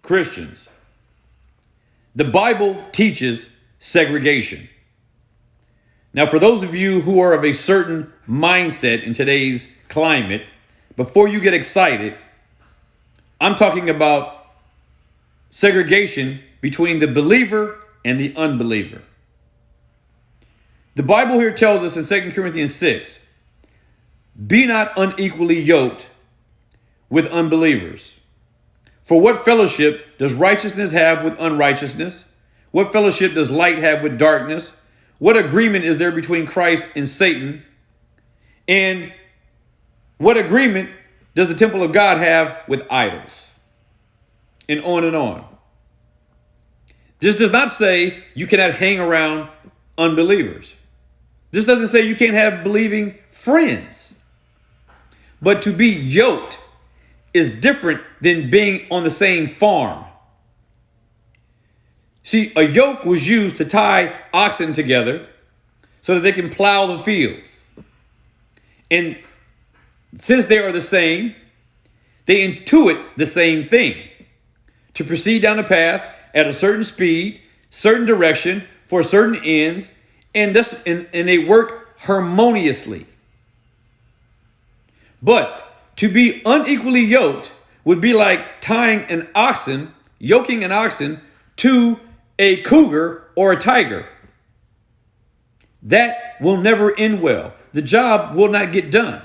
Christians. The Bible teaches segregation. Now, for those of you who are of a certain mindset in today's climate, before you get excited, I'm talking about segregation between the believer and the unbeliever. The Bible here tells us in 2 Corinthians 6, be not unequally yoked with unbelievers. For what fellowship does righteousness have with unrighteousness? What fellowship does light have with darkness? What agreement is there between Christ and Satan? And what agreement does the temple of God have with idols? And on and on. This does not say you cannot hang around unbelievers. This doesn't say you can't have believing friends. But to be yoked is different than being on the same farm. See, a yoke was used to tie oxen together so that they can plow the fields. And since they are the same, they intuit the same thing. To proceed down a path at a certain speed, certain direction, for certain ends, and they work harmoniously. But to be unequally yoked would be like yoking an oxen to a cougar or a tiger. That will never end well. The job will not get done.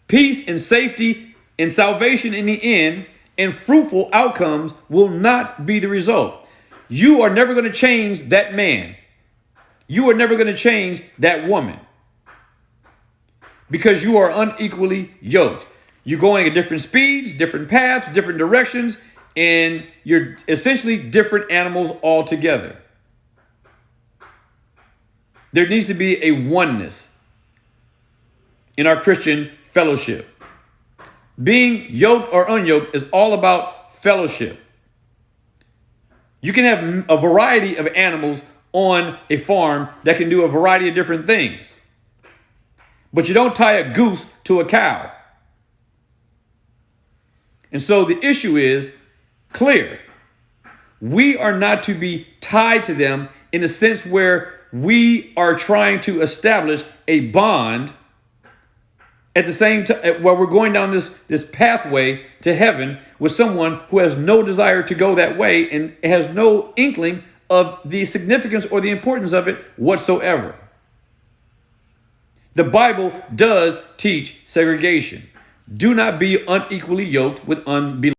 Peace and safety and salvation in the end and fruitful outcomes will not be the result. You are never going to change that man. You are never going to change that woman because you are unequally yoked. You're going at different speeds, different paths, different directions, and you're essentially different animals altogether. There needs to be a oneness in our Christian fellowship. Being yoked or unyoked is all about fellowship. You can have a variety of animals on a farm that can do a variety of different things. But you don't tie a goose to a cow. And so the issue is clear. We are not to be tied to them in a sense where we are trying to establish a bond at the same time while we're going down this pathway to heaven with someone who has no desire to go that way and has no inkling of the significance or the importance of it whatsoever. The Bible does teach segregation. Do not be unequally yoked with unbelievers.